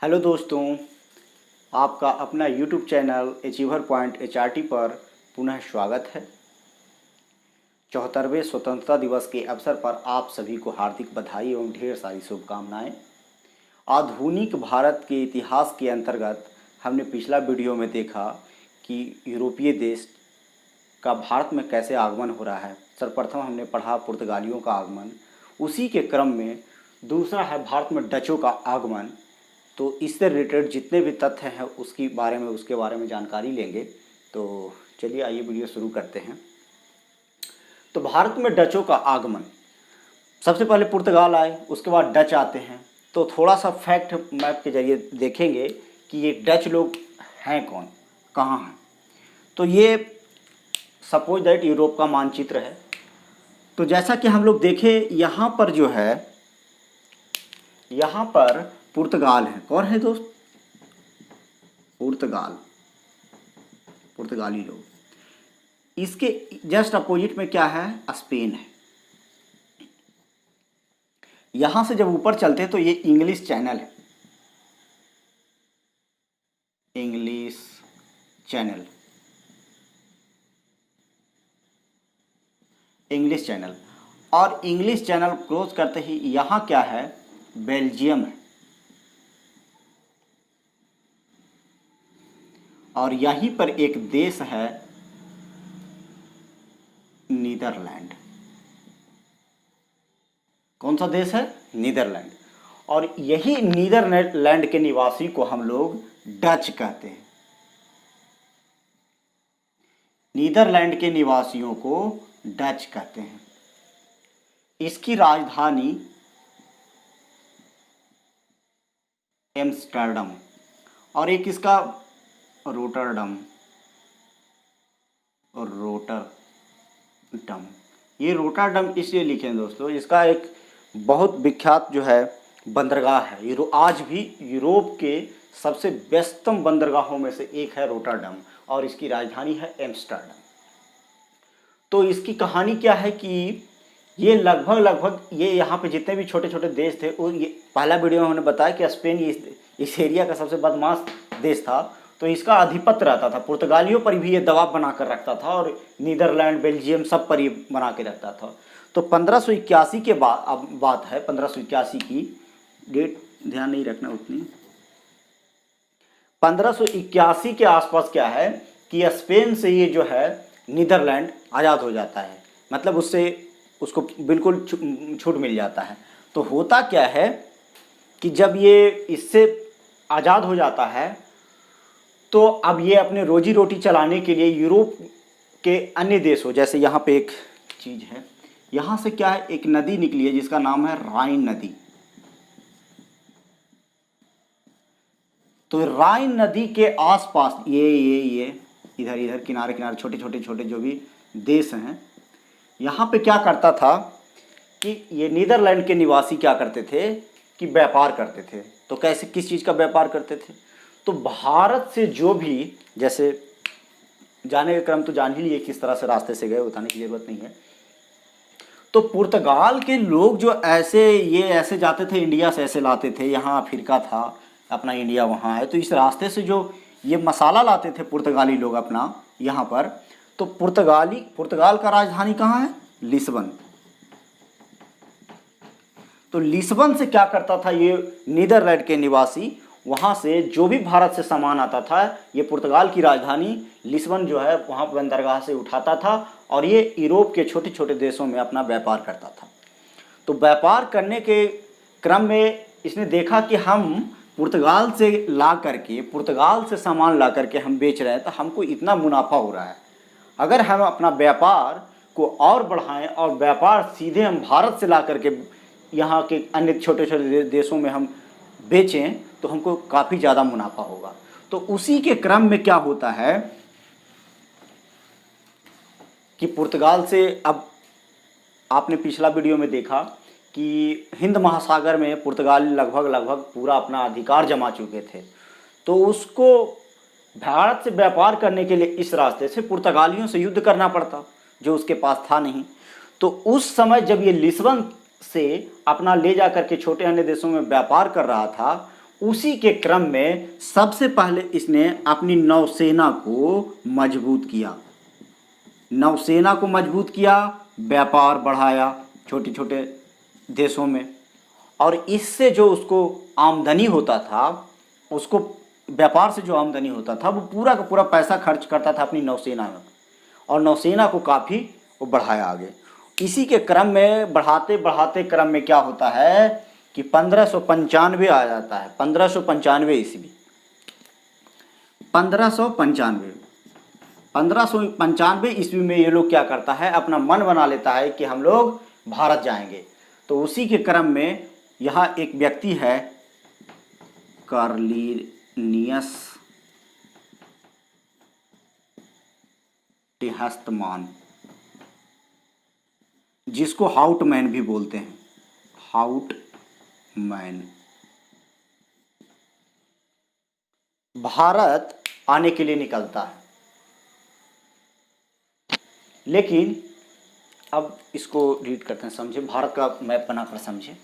Hello दोस्तों, आपका अपना YouTube channel achiever point HRT पर पुनः स्वागत है। 74वें स्वतंत्रता दिवस के अवसर पर आप सभी को हार्दिक बधाई एवं ढेर सारी शुभकामनाएं। आधुनिक भारत के इतिहास के अंतर्गत हमने पिछला वीडियो में देखा कि यूरोपीय देश का भारत में कैसे आगमन हो रहा है। सर्वप्रथम हमने पढ़ा पुर्तगालियों का आगमन, उसी के क्रम में दूसरा है भारत में डचों का आगमन। तो इससे रिलेटेड जितने भी तथ्य हैं उसके बारे में जानकारी लेंगे। तो चलिए आइए वीडियो शुरू करते हैं। तो भारत में डचों का आगमन, सबसे पहले पुर्तगाल आए, उसके बाद डच आते हैं। तो थोड़ा सा फैक्ट मैप के जरिए देखेंगे कि ये डच लोग हैं कौन, कहाँ हैं। तो ये सपोज दैट यूरोप का मानचित्र है। तो जैसा कि हम लोग देखें, यहाँ पर जो है, यहाँ पर पुर्तगाल है। कौन है दोस्त? पुर्तगाली लोग। इसके जस्ट अपोजिट में क्या है? स्पेन है। यहां से जब ऊपर चलते हैं तो ये इंग्लिश चैनल है, इंग्लिश चैनल। और इंग्लिश चैनल क्रॉस करते ही यहां क्या है? बेल्जियम है। और यहीं पर एक देश है नीदरलैंड। कौन सा देश है? नीदरलैंड। और यही नीदरलैंड के निवासी को हम लोग डच कहते हैं। नीदरलैंड के निवासियों को डच कहते हैं। इसकी राजधानी एम्स्टर्डम और एक इसका रोटरडम। ये रोटरडम इसलिए लिखे हैं दोस्तों, इसका एक बहुत विख्यात जो है बंदरगाह है। आज भी यूरोप के सबसे व्यस्तम बंदरगाहों में से एक है रोटरडम, और इसकी राजधानी है एम्स्टर्डम। तो इसकी कहानी क्या है कि ये लगभग ये यहाँ पे जितने भी छोटे छोटे देश थे, वो ये पहला वीडियो में हमने बताया कि स्पेन इस एरिया का सबसे बदमाश देश था। तो इसका आधिपत्य रहता था, पुर्तगालियों पर भी ये दबाव बना कर रखता था, और नीदरलैंड, बेल्जियम सब पर ये बना के रखता था। तो 1581 के बाद, अब बात है 1581 की, डेट ध्यान नहीं रखना उतनी। 1581 के आसपास क्या है कि स्पेन से ये जो है नीदरलैंड आज़ाद हो जाता है, मतलब उसको बिल्कुल छूट मिल जाता है। तो होता क्या है कि जब ये इससे आज़ाद हो जाता है, तो अब ये अपने रोजी रोटी चलाने के लिए यूरोप के अन्य देशों, जैसे यहाँ पे एक चीज़ है, यहाँ से क्या है, एक नदी निकली है जिसका नाम है राइन नदी। तो राइन नदी के आसपास ये इधर किनारे छोटे जो भी देश हैं, यहाँ पे क्या करता था कि ये नीदरलैंड के निवासी क्या करते थे कि व्यापार करते थे। तो कैसे, किस चीज़ का व्यापार करते थे? तो भारत से जो भी, जैसे जाने का क्रम तो जान ही लिए किस तरह से रास्ते से गए, बताने की ज़रूरत नहीं है। तो पुर्तगाल के लोग जो ऐसे जाते थे, इंडिया से ऐसे लाते थे, यहाँ अफ्रीका था अपना, इंडिया वहाँ है। तो इस रास्ते से जो ये मसाला लाते थे पुर्तगाली लोग अपना यहाँ पर, तो पुर्तगाल का राजधानी कहाँ है? लिस्बन। तो लिस्बन से क्या करता था ये नीदरलैंड के निवासी, वहाँ से जो भी भारत से सामान आता था, ये पुर्तगाल की राजधानी लिस्बन जो है वहाँ बंदरगाह से उठाता था, और ये यूरोप के छोटे छोटे देशों में अपना व्यापार करता था। तो व्यापार करने के क्रम में इसने देखा कि हम पुर्तगाल से सामान ला करके हम बेच रहे हैं, तो हमको इतना मुनाफा हो रहा है। अगर हम अपना व्यापार को और बढ़ाएं और व्यापार सीधे हम भारत से ला करके यहाँ के अन्य छोटे छोटे देशों में हम बेचें, तो हमको काफ़ी ज़्यादा मुनाफा होगा। तो उसी के क्रम में क्या होता है कि पुर्तगाल से, अब आपने पिछला वीडियो में देखा कि हिंद महासागर में पुर्तगाल लगभग पूरा अपना अधिकार जमा चुके थे। तो उसको भारत से व्यापार करने के लिए इस रास्ते से पुर्तगालियों से युद्ध करना पड़ता, जो उसके पास था नहीं। तो उस समय जब ये लिस्बन से अपना ले जा करके छोटे अन्य देशों में व्यापार कर रहा था, उसी के क्रम में सबसे पहले इसने अपनी नौसेना को मजबूत किया, नौसेना को मजबूत किया, व्यापार बढ़ाया छोटे छोटे देशों में, और इससे जो उसको आमदनी होता था, उसको व्यापार से जो आमदनी होता था वो पूरा का पूरा पैसा खर्च करता था अपनी नौसेना में, और नौसेना को काफ़ी वो बढ़ाया आगे। इसी के क्रम में बढ़ाते बढ़ाते क्रम में क्या होता है कि 1595 आ जाता है, 1595 ईस्वी, 1595 ईस्वी में ये लोग क्या करता है, अपना मन बना लेता है कि हम लोग भारत जाएंगे। तो उसी के क्रम में यहाँ एक व्यक्ति है कार्लिनियस टिहस्तमान, जिसको हाउटमैन भी बोलते हैं, हाउटमैन, भारत आने के लिए निकलता है। लेकिन अब इसको रीड करते हैं, समझे, भारत का मैप बनाकर समझे।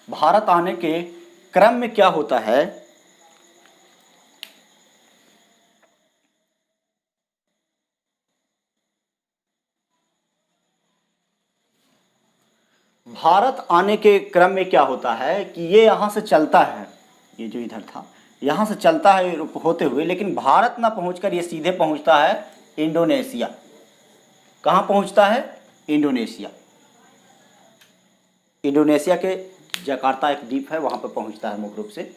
भारत आने के क्रम में क्या होता है, भारत आने के क्रम में क्या होता है कि ये यहाँ से चलता है, ये जो इधर था यहाँ से चलता है होते हुए, लेकिन भारत ना पहुंचकर ये सीधे पहुंचता है इंडोनेशिया। कहाँ पहुंचता है? इंडोनेशिया। इंडोनेशिया के जकार्ता एक द्वीप है, वहाँ पर पहुंचता है मुख्य रूप से।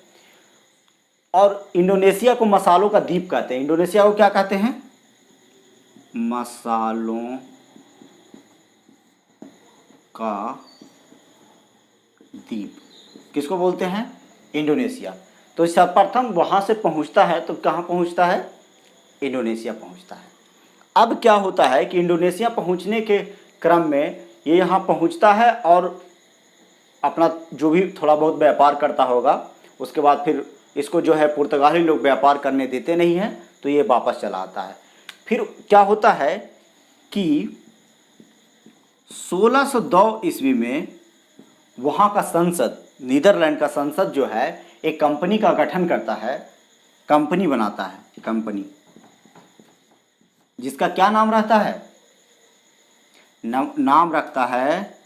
और इंडोनेशिया को मसालों का द्वीप कहते हैं। इंडोनेशिया को क्या कहते हैं? मसालों का द्वीप। किसको बोलते हैं? इंडोनेशिया। तो सर्वप्रथम वहाँ से पहुँचता है, तो कहाँ पहुँचता है? इंडोनेशिया पहुँचता है। अब क्या होता है कि इंडोनेशिया पहुँचने के क्रम में ये यहाँ पहुँचता है और अपना जो भी थोड़ा बहुत व्यापार करता होगा, उसके बाद फिर इसको जो है पुर्तगाली लोग व्यापार करने देते नहीं हैं, तो ये वापस चला आता है। फिर क्या होता है कि 1602 ईस्वी में वहाँ का संसद, नीदरलैंड का संसद जो है, एक कंपनी का गठन करता है, कंपनी बनाता है, कंपनी जिसका क्या नाम रहता है? नाम रखता है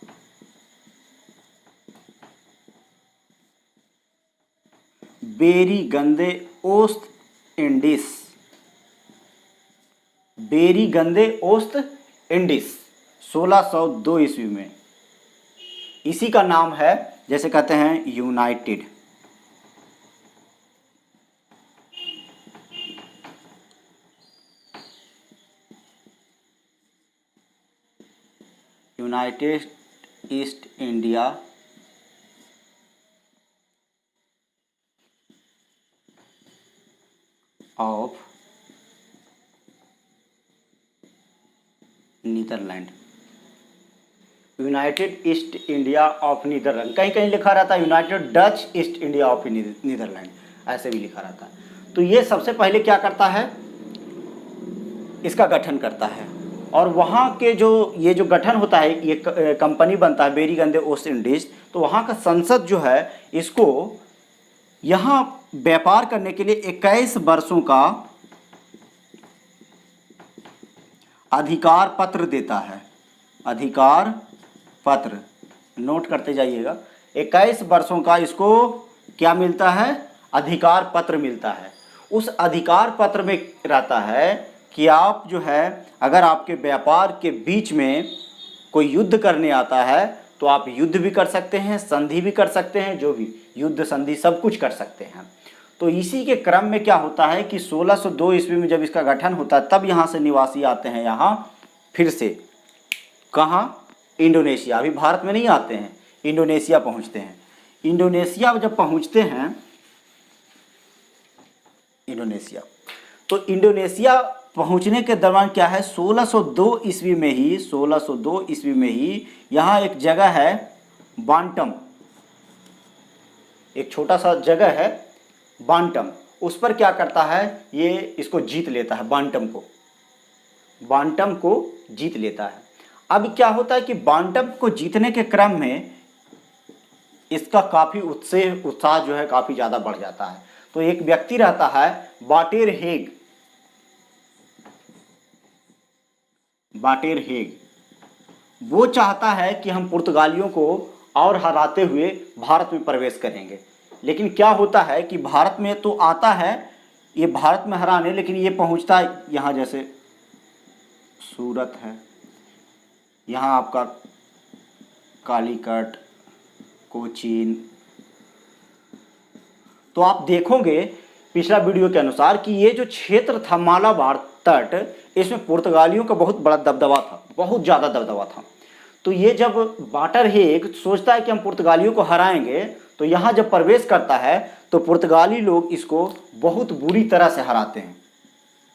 बेरी गंदे ओस्त इंडिस। बेरी गंदे ओस्त इंडिस 1602 ईस्वी में। इसी का नाम है, जैसे कहते हैं, United. United East India of Netherland. United East India of Netherland, कहीं कहीं लिखा रहता है United Dutch East India of Netherland, ऐसे भी लिखा रहता है। तो ये सबसे पहले क्या करता है? इसका गठन करता है, और वहाँ के जो ये जो गठन होता है, ये कंपनी बनता है बेरी गंदे ओस्ट इंडीज। तो वहाँ का संसद जो है, इसको यहाँ व्यापार करने के लिए 21 वर्षों का अधिकार पत्र देता है। अधिकार पत्र नोट करते जाइएगा। 21 वर्षों का इसको क्या मिलता है? अधिकार पत्र मिलता है। उस अधिकार पत्र में रहता है कि आप जो है, अगर आपके व्यापार के बीच में कोई युद्ध करने आता है तो आप युद्ध भी कर सकते हैं, संधि भी कर सकते हैं, जो भी युद्ध संधि सब कुछ कर सकते हैं। तो इसी के क्रम में क्या होता है कि 1602 ईस्वी में जब इसका गठन होता है, तब यहाँ से निवासी आते हैं, यहाँ फिर से कहाँ? इंडोनेशिया। अभी भारत में नहीं आते हैं, इंडोनेशिया पहुँचते हैं। इंडोनेशिया जब पहुँचते हैं, इंडोनेशिया, तो इंडोनेशिया पहुंचने के दौरान क्या है, 1602 ईस्वी में ही, 1602 ईस्वी में ही यहाँ एक जगह है बांटम, एक छोटा सा जगह है बांटम। उस पर क्या करता है, ये इसको जीत लेता है, बांटम को जीत लेता है। अब क्या होता है कि बांटम को जीतने के क्रम में इसका काफ़ी उत्साह जो है काफ़ी ज़्यादा बढ़ जाता है। तो एक व्यक्ति रहता है बाटेर हेग, वो चाहता है कि हम पुर्तगालियों को और हराते हुए भारत में प्रवेश करेंगे। लेकिन क्या होता है कि भारत में तो आता है ये भारत में हराने, लेकिन ये पहुंचता है यहाँ, जैसे सूरत है, यहाँ आपका कालीकट, कोचीन। तो आप देखोगे पिछला वीडियो के अनुसार कि ये जो क्षेत्र था मालाबार तट, इसमें पुर्तगालियों का बहुत बड़ा दबदबा था, बहुत ज़्यादा दबदबा था। तो ये जब बाटर हेग सोचता है कि हम पुर्तगालियों को हराएंगे, तो यहाँ जब प्रवेश करता है तो पुर्तगाली लोग इसको बहुत बुरी तरह से हराते हैं,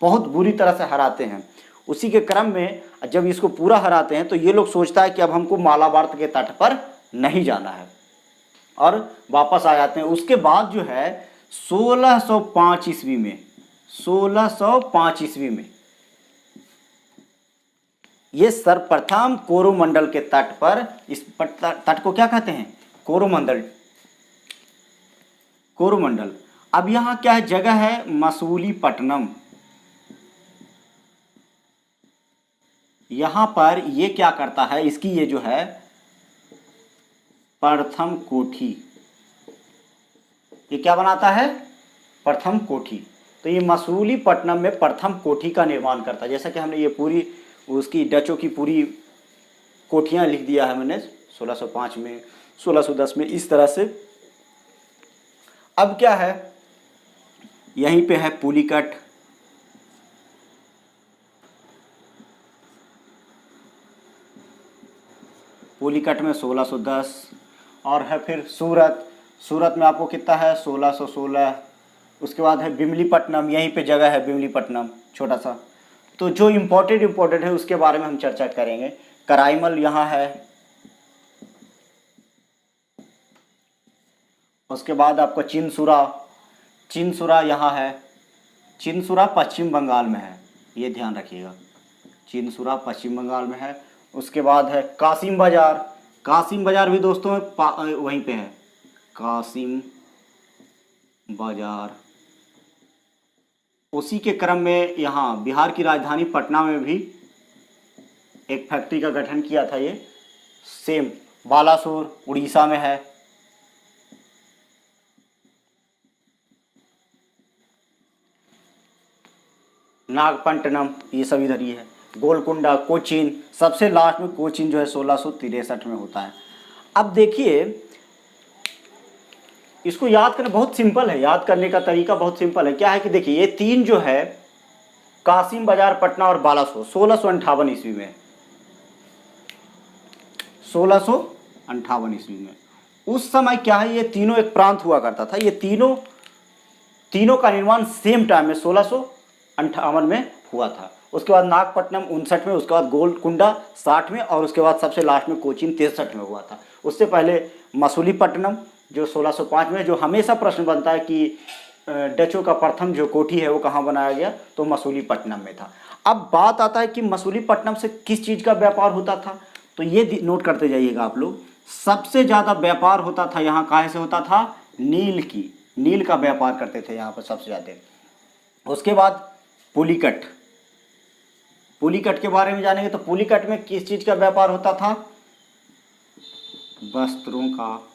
बहुत बुरी तरह से हराते हैं। उसी के क्रम में जब इसको पूरा हराते हैं तो ये लोग सोचता है कि अब हमको मालाबार के तट पर नहीं जाना है और वापस आ जाते हैं। उसके बाद जो है 1605 ईस्वी में, 1605 ईस्वी में ये सर्वप्रथम कोरोमंडल के तट पर, इस तट को क्या कहते हैं, कोरोमंडल। अब यहाँ क्या है, जगह है मसूलीपट्टनम। यहाँ पर ये क्या करता है, इसकी ये जो है प्रथम कोठी, ये क्या बनाता है, प्रथम कोठी। तो ये मसूलीपट्टनम में प्रथम कोठी का निर्माण करता है। जैसा कि हमने ये पूरी उसकी डचों की पूरी कोठियाँ लिख दिया है मैंने 1605 में, 1610 में, इस तरह से। अब क्या है, यहीं पे है पुलिकट, पुलिकट में 1610, और है फिर सूरत में आपको कितना है 1616। उसके बाद है बिमलीपट्टनम, यहीं पे जगह है बिमलीपट्टनम छोटा सा। तो जो इम्पोर्टेंट है उसके बारे में हम चर्चा करेंगे। कराईमल यहाँ है, उसके बाद आपका चिनसुरा यहाँ है। चिनसुरा पश्चिम बंगाल में है, ये ध्यान रखिएगा, चिनसुरा पश्चिम बंगाल में है। उसके बाद है कासिम बाजार भी दोस्तों वहीं पे है, कासिम बाजार। उसी के क्रम में यहाँ बिहार की राजधानी पटना में भी एक फैक्ट्री का गठन किया था, ये सेम बालासोर उड़ीसा में है। नागपट्टनम, ये सब इधर ही है। गोलकुंडा, कोचीन, सबसे लास्ट में कोचीन जो है 1663 में होता है। अब देखिए इसको याद करना बहुत सिंपल है, याद करने का तरीका बहुत सिंपल है। क्या है कि देखिए ये तीन जो है कासिम बाजार, पटना और बालासोर 1658 ईस्वी में, 1658 ईस्वी में। उस समय क्या है, ये तीनों एक प्रांत हुआ करता था। ये तीनों का निर्माण सेम टाइम में 1658 में हुआ था। उसके बाद नागपट्टनम 59 में, उसके बाद गोलकुंडा 60 में, और उसके बाद सबसे लास्ट में कोचीन 63 में हुआ था। उससे पहले मसूलीपट्टनम जो 1605 में, जो हमेशा प्रश्न बनता है कि डचों का प्रथम जो कोठी है वो कहाँ बनाया गया, तो मसूलीपट्टनम में था। अब बात आता है कि मसूलीपट्टनम से किस चीज़ का व्यापार होता था, तो ये नोट करते जाइएगा आप लोग। सबसे ज़्यादा व्यापार होता था यहाँ, काहे से होता था, नील का व्यापार करते थे यहाँ पर सबसे ज़्यादा। उसके बाद पुलिकट के बारे में जानेंगे। तो पुलिकट में किस चीज़ का व्यापार होता था, वस्त्रों का,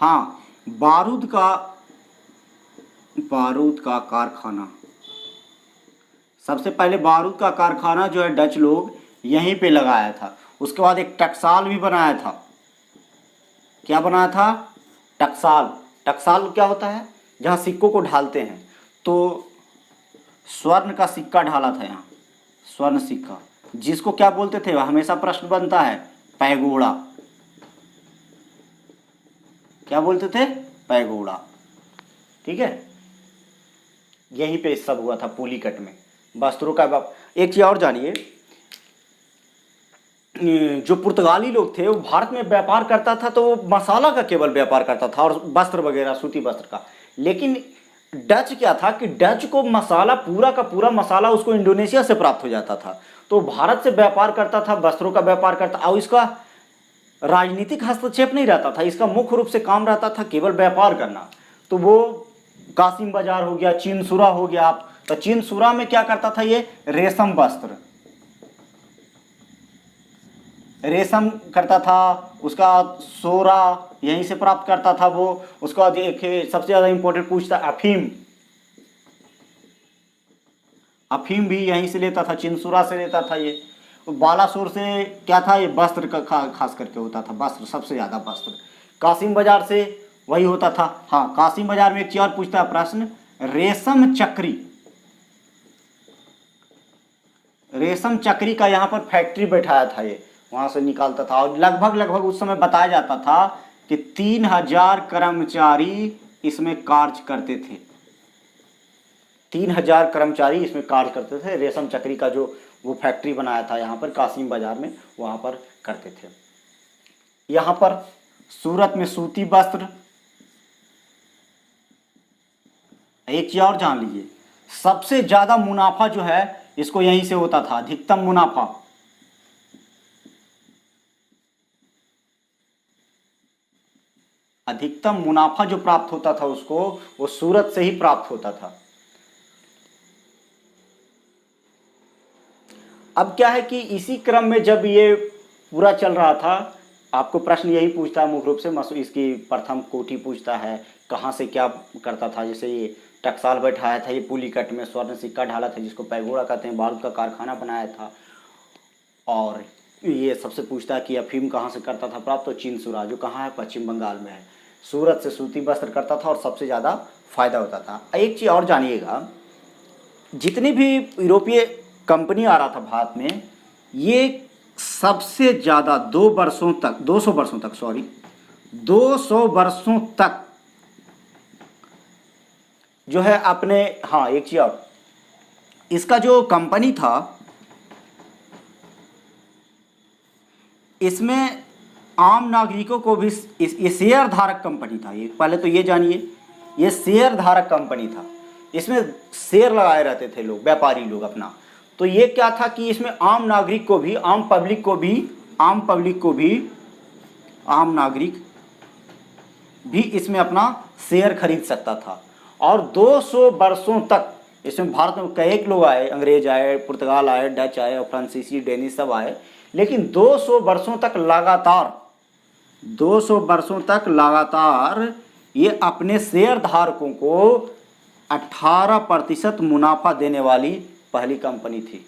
हाँ, बारूद का कारखाना। सबसे पहले बारूद का कारखाना जो है डच लोग यहीं पे लगाया था। उसके बाद एक टकसाल भी बनाया था। क्या बनाया था, टकसाल क्या होता है, जहाँ सिक्कों को ढालते हैं। तो स्वर्ण का सिक्का ढाला था यहाँ, स्वर्ण सिक्का, जिसको क्या बोलते थे, हमेशा प्रश्न बनता है, पैगोड़ा। क्या बोलते थे, पैगोड़ा। ठीक है, यहीं पे सब हुआ था पुलिकट में, वस्त्रों का। एक चीज और जानिए, जो पुर्तगाली लोग थे वो भारत में व्यापार करता था तो वो मसाला का केवल व्यापार करता था और वस्त्र वगैरह, सूती वस्त्र का। लेकिन डच क्या था कि डच को मसाला, पूरा का पूरा मसाला उसको इंडोनेशिया से प्राप्त हो जाता था। तो भारत से व्यापार करता था, वस्त्रों का व्यापार करता, और इसका राजनीतिक हस्तक्षेप नहीं रहता था, इसका मुख्य रूप से काम रहता था केवल व्यापार करना। तो वो कासिम बाजार हो गया, चीनसुरा हो गया। तो चीनसुरा में क्या करता था, ये रेशम वस्त्र, रेशम करता था, उसका सोरा यहीं से प्राप्त करता था वो। उसका देखिए सबसे ज्यादा इंपॉर्टेंट पूछता अफीम, अफीम भी यहीं से लेता था, चिनसुरा से लेता था। ये बालासोर से क्या था, ये वस्त्र का खास करके होता था, वस्त्र सबसे ज्यादा वस्त्र। कासिम बाजार से वही होता था। हाँ, कासिम बाजार में एक चीज और पूछता है प्रश्न, रेशम चक्री, रेशम चक्री का यहाँ पर फैक्ट्री बैठाया था, ये वहां से निकालता था। और लगभग उस समय बताया जाता था कि 3000 कर्मचारी इसमें कार्य करते थे, 3000 कर्मचारी इसमें कार्य करते थे। रेशम चक्री का जो वो फैक्ट्री बनाया था यहाँ पर कासिम बाजार में, वहां पर करते थे। यहाँ पर सूरत में सूती वस्त्र। एक चीज और जान लीजिए, सबसे ज्यादा मुनाफा जो है इसको यहीं से होता था, अधिकतम मुनाफा। अधिकतम मुनाफा जो प्राप्त होता था उसको, वो सूरत से ही प्राप्त होता था। अब क्या है कि इसी क्रम में जब ये पूरा चल रहा था, आपको प्रश्न यही पूछता है मुख्य रूप से, इसकी प्रथम कोटि पूछता है कहाँ से क्या करता था। जैसे ये टकसाल बैठाया था, ये पुलिकट में स्वर्ण सिक्का ढाला था जिसको पैगोड़ा कहते हैं, बारूद का कारखाना बनाया था। और ये सबसे पूछता है कि अफीम कहाँ से करता था प्राप्त, तो चीनसुरा जो कहाँ है, पश्चिम बंगाल में है। सूरत से सूती वस्त्र करता था और सबसे ज़्यादा फायदा होता था। एक चीज़ और जानिएगा, जितनी भी यूरोपीय कंपनी आ रहा था भारत में, ये सबसे ज़्यादा 200 वर्षों तक जो है अपने, हाँ एक चीज और, इसका जो कंपनी था इसमें आम नागरिकों को भी, ये शेयर धारक कंपनी था। ये पहले तो ये जानिए, ये शेयर धारक कंपनी था, इसमें शेयर लगाए रहते थे लोग, व्यापारी लोग अपना। तो ये क्या था कि इसमें आम नागरिक को भी, आम नागरिक भी इसमें अपना शेयर खरीद सकता था। और 200 वर्षों तक इसमें भारत में कई लोग आए, अंग्रेज आए, पुर्तगाल आए, डच आए और फ्रांसीसी, डेनिश सब आए, लेकिन 200 वर्षों तक लगातार ये अपने शेयर धारकों को 18% मुनाफा देने वाली पहली कंपनी थी।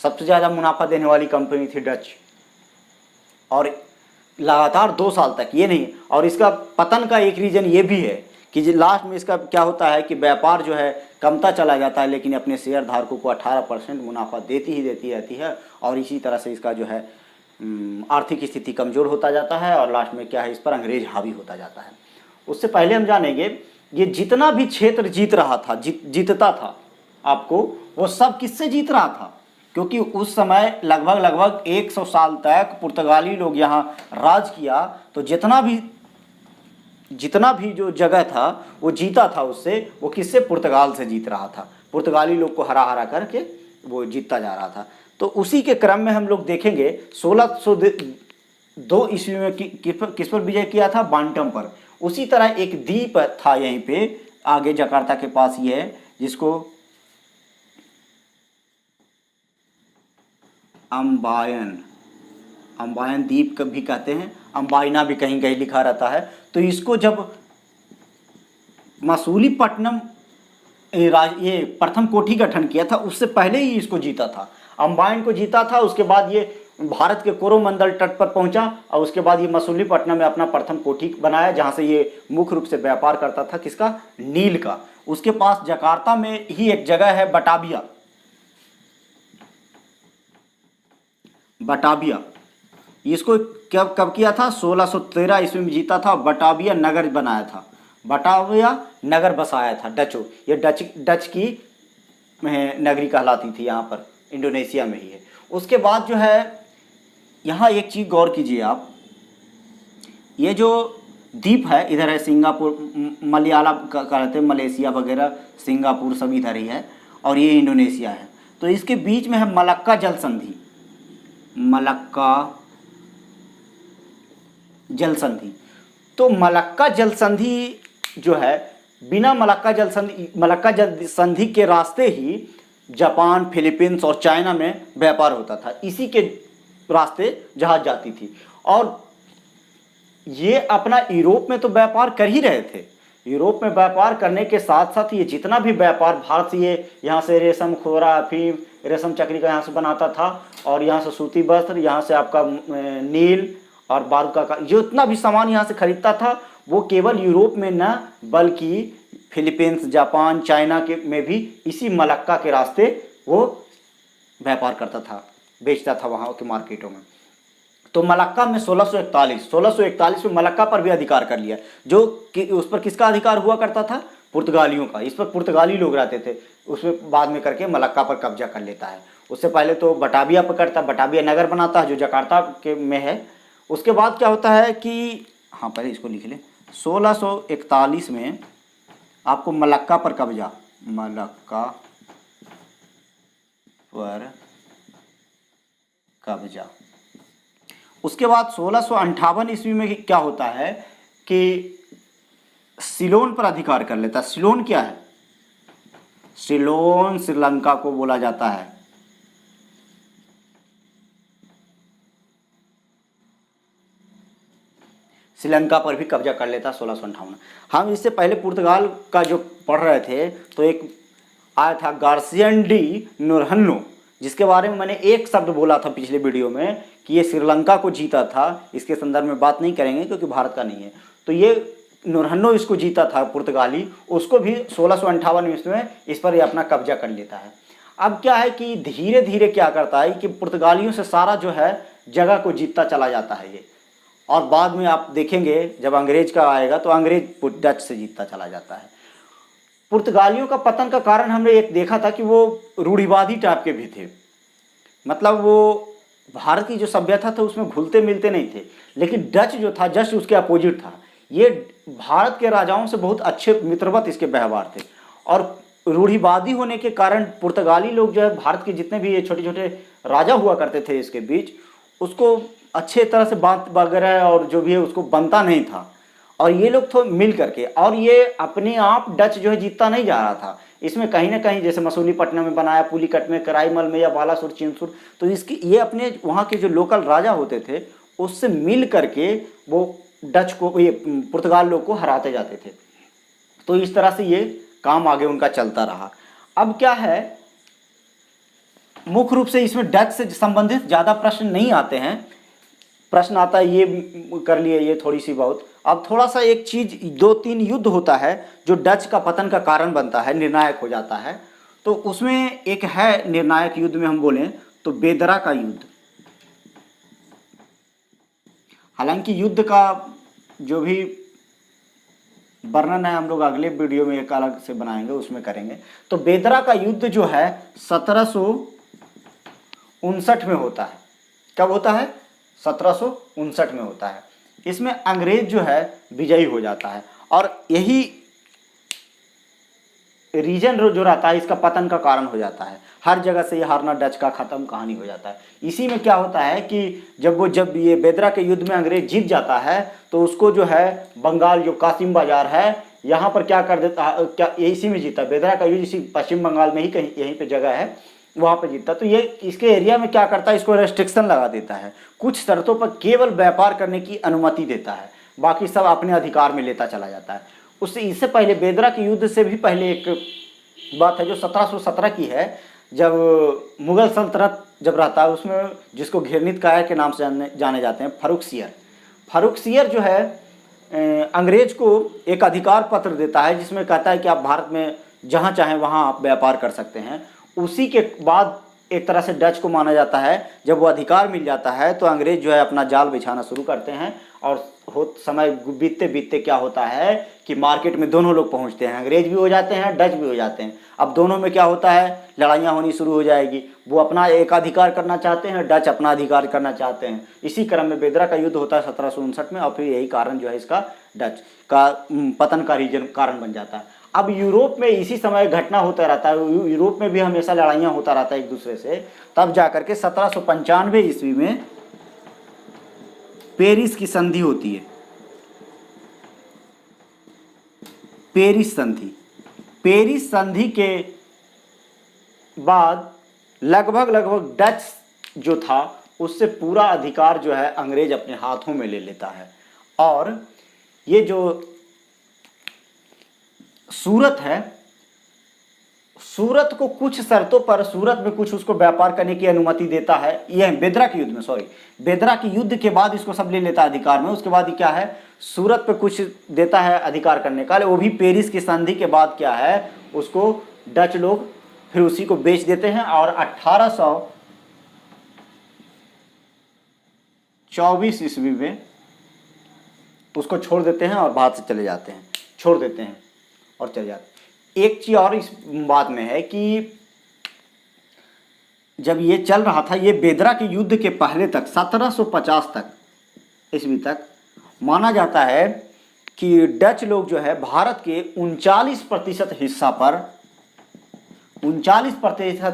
सबसे ज्यादा मुनाफा देने वाली कंपनी थी डच, और लगातार 2 साल तक। ये नहीं, और इसका पतन का एक रीजन ये भी है कि लास्ट में इसका क्या होता है कि व्यापार जो है कमता चला जाता है, लेकिन अपने शेयर धारकों को 18% मुनाफा देती रहती है। और इसी तरह से इसका जो है आर्थिक स्थिति कमजोर होता जाता है, और लास्ट में क्या है, इस पर अंग्रेज हावी होता जाता है। उससे पहले हम जानेंगे, ये जितना भी क्षेत्र जीतता था आपको, वो सब किससे जीत रहा था, क्योंकि उस समय लगभग 100 साल तक पुर्तगाली लोग यहाँ राज किया। तो जितना भी जो जगह था वो जीता था उससे, वो किससे, पुर्तगाल से जीत रहा था। पुर्तगाली लोग को हरा करके वो जीतता जा रहा था। तो उसी के क्रम में हम लोग देखेंगे 1602 ईस्वी में किस पर विजय किया था, बांटम पर। उसी तरह एक द्वीप था यहीं पे आगे जकार्ता के पास ही है, जिसको अम्बायन द्वीप भी कहते हैं, अम्बाइना भी कहीं कहीं लिखा रहता है। तो इसको जब मसूलीपट्टनम ये प्रथम कोठी गठन किया था, उससे पहले ही इसको जीता था, अम्बाइन को जीता था। उसके बाद ये भारत के कोरोमंडल तट पर पहुंचा, और उसके बाद ये मसूलीपट्टनम में अपना प्रथम कोठी बनाया, जहां से ये मुख्य रूप से व्यापार करता था, किसका, नील का। उसके पास जकार्ता में ही एक जगह है बटाबिया। इसको कब किया था, 1613 ईस्वी में जीता था। बटाबिया नगर बनाया था, बटाबिया नगर बसाया था डचों। ये डच की नगरी कहलाती थी, यहाँ पर इंडोनेशिया में ही है। उसके बाद जो है, यहाँ एक चीज़ गौर कीजिए आप, ये जो द्वीप है इधर है सिंगापुर, मलयाला कहते हैं, मलेशिया वगैरह, सिंगापुर सब इधर ही है, और ये इंडोनेशिया है। तो इसके बीच में है मलक्का जल संधि, मलक्का जल संधि। तो मलक्का जल संधि जो है, बिना मलक्का जल संधि के रास्ते ही जापान, फिलीपींस और चाइना में व्यापार होता था। इसी के रास्ते जहाज जाती थी। और ये अपना यूरोप में तो व्यापार कर ही रहे थे। यूरोप में व्यापार करने के साथ साथ ये जितना भी व्यापार भारत से, ये यहाँ से रेशम, खोरा, अफीम, रेशम चक्री का यहाँ से बनाता था, और यहाँ से सूती वस्त्र, यहाँ से आपका नील और बारूद का जितना भी सामान यहाँ से खरीदता था, वो केवल यूरोप में न बल्कि फिलीपींस, जापान, चाइना के में भी इसी मलक्का के रास्ते वो व्यापार करता था, बेचता था वहाँ के मार्केटों में। तो मलक्का में 1641 में मलक्का पर भी अधिकार कर लिया, जो कि उस पर किसका अधिकार हुआ करता था? पुर्तगालियों का। इस पर पुर्तगाली लोग रहते थे, उसमें बाद में करके मलक्का पर कब्जा कर लेता है। उससे पहले तो बटाबिया पकड़ता, बटाबिया नगर बनाता है जो जकार्ता के में है। उसके बाद क्या होता है कि, हाँ पहले इसको लिख लें, 1641 में आपको मलक्का पर कब्जा, मलक्का पर कब्जा। उसके बाद 1658 ईस्वी में क्या होता है कि सिलोन पर अधिकार कर लेता है। सिलोन क्या है? सिलोन श्रीलंका को बोला जाता है। श्रीलंका पर भी कब्जा कर लेता 1658। हम इससे पहले पुर्तगाल का जो पढ़ रहे थे तो एक आया था गार्सियन डी नोरहन्नो, जिसके बारे में मैंने एक शब्द बोला था पिछले वीडियो में कि ये श्रीलंका को जीता था। इसके संदर्भ में बात नहीं करेंगे क्योंकि भारत का नहीं है। तो ये नोरहन्नो इसको जीता था पुर्तगाली, उसको भी 1658 ईस्वी में इस पर ये अपना कब्जा कर लेता है। अब क्या है कि धीरे धीरे क्या करता है कि पुर्तगालियों से सारा जो है जगह को जीतता चला जाता है ये। और बाद में आप देखेंगे जब अंग्रेज का आएगा तो अंग्रेज डच से जीतता चला जाता है। पुर्तगालियों का पतन का कारण हमने एक देखा था कि वो रूढ़िवादी टाइप के भी थे, मतलब वो भारत की जो सभ्यता था उसमें घुलते मिलते नहीं थे। लेकिन डच जो था जस्ट उसके अपोजिट था। ये भारत के राजाओं से बहुत अच्छे मित्रवत इसके व्यवहार थे, और रूढ़िवादी होने के कारण पुर्तगाली लोग जो है भारत के जितने भी ये छोटे छोटे राजा हुआ करते थे इसके बीच, उसको अच्छे तरह से बात वगैरह और जो भी है उसको बनता नहीं था। और ये लोग तो मिल करके, और ये अपने आप डच जो है जीतता नहीं जा रहा था। इसमें कहीं ना कहीं जैसे मसूलीपट्टनम में बनाया, पुलिकट में, कराईमल में या बालासुर, चिंसुर, तो इसकी ये अपने वहाँ के जो लोकल राजा होते थे उससे मिल करके वो डच को, ये पुर्तगाल लोग को हराते जाते थे। तो इस तरह से ये काम आगे उनका चलता रहा। अब क्या है, मुख्य रूप से इसमें डच से संबंधित ज़्यादा प्रश्न नहीं आते हैं। प्रश्न आता है ये कर लिए, ये थोड़ी सी बहुत। अब थोड़ा सा एक चीज, 2-3 युद्ध होता है जो डच का पतन का कारण बनता है, निर्णायक हो जाता है। तो उसमें एक है निर्णायक युद्ध में हम बोलें तो बेदरा का युद्ध। हालांकि युद्ध का जो भी वर्णन है हम लोग अगले वीडियो में एक अलग से बनाएंगे, उसमें करेंगे। तो बेदरा का युद्ध जो है 1759 में होता है। कब होता है? 1759 में होता है। इसमें अंग्रेज जो है विजयी हो जाता है, और यही रीजन जो रहता है इसका पतन का कारण हो जाता है। हर जगह से ये हारना डच का खत्म कहानी हो जाता है। इसी में क्या होता है कि जब ये बेदरा के युद्ध में अंग्रेज जीत जाता है तो उसको जो है बंगाल, जो कासिम बाजार है, यहाँ पर क्या कर देता है, क्या इसी में जीता। बेदरा का युद्ध इसी पश्चिम बंगाल में ही कहीं यहीं पे जगह है, वहाँ पर जीतता। तो ये इसके एरिया में क्या करता है, इसको रेस्ट्रिक्शन लगा देता है। कुछ शर्तों पर केवल व्यापार करने की अनुमति देता है, बाकी सब अपने अधिकार में लेता चला जाता है। इससे पहले बेदरा के युद्ध से भी पहले एक बात है जो 1717 की है, जब मुगल सल्तनत जब रहता है उसमें, जिसको घिरनीत कायर के नाम से जाने जाते हैं, फर्रुखसियर जो है अंग्रेज को एक अधिकार पत्र देता है जिसमें कहता है कि आप भारत में जहाँ चाहें वहाँ आप व्यापार कर सकते हैं। उसी के बाद एक तरह से डच को माना जाता है। जब वो अधिकार मिल जाता है तो अंग्रेज जो है अपना जाल बिछाना शुरू करते हैं, और समय बीतते बीतते क्या होता है कि मार्केट में दोनों लोग पहुंचते हैं, अंग्रेज भी हो जाते हैं, डच भी हो जाते हैं। अब दोनों में क्या होता है, लड़ाइयाँ होनी शुरू हो जाएगी। वो अपना एक अधिकार करना चाहते हैं, डच अपना अधिकार करना चाहते हैं। इसी क्रम में बेदरा का युद्ध होता है 1759 में, और फिर यही कारण जो है इसका डच का पतन का रीजन कारण बन जाता है। अब यूरोप में इसी समय घटना होता रहता है, यूरोप में भी हमेशा लड़ाइयाँ होता रहता है एक दूसरे से। तब जाकर के 1795 ईस्वी में पेरिस की संधि होती है, पेरिस संधि। पेरिस संधि के बाद लगभग डच जो था उससे पूरा अधिकार जो है अंग्रेज अपने हाथों में ले लेता है। और ये जो सूरत है, सूरत को कुछ शर्तों पर, सूरत में कुछ उसको व्यापार करने की अनुमति देता है। यह बेदरा के युद्ध में, सॉरी, बेदरा के युद्ध के बाद इसको सब ले लेता है अधिकार में। उसके बाद क्या है, सूरत पे कुछ देता है अधिकार करने का, वो भी पेरिस की संधि के बाद क्या है, उसको डच लोग फिर उसी को बेच देते हैं और 1824 ईस्वी में उसको छोड़ देते हैं और भारत से चले जाते हैं, छोड़ देते हैं और चले जाते हैं। एक चीज और इस बात में है कि जब ये चल रहा था, ये बेदरा के युद्ध के पहले तक 1750 तक ईस्वी तक माना जाता है कि डच लोग जो है भारत के 39%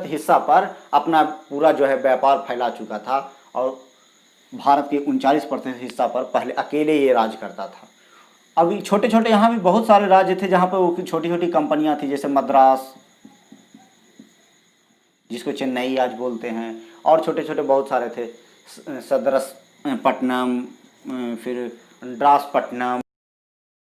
हिस्सा पर अपना पूरा जो है व्यापार फैला चुका था और भारत के 39% हिस्सा पर पहले अकेले ये राज करता था। अभी छोटे छोटे यहाँ भी बहुत सारे राज्य थे जहाँ पर वो छोटी छोटी कंपनियाँ थी, जैसे मद्रास, जिसको चेन्नई आज बोलते हैं, और छोटे छोटे बहुत सारे थे, सदरस पट्टनम, फिर ड्रासपट्टनम,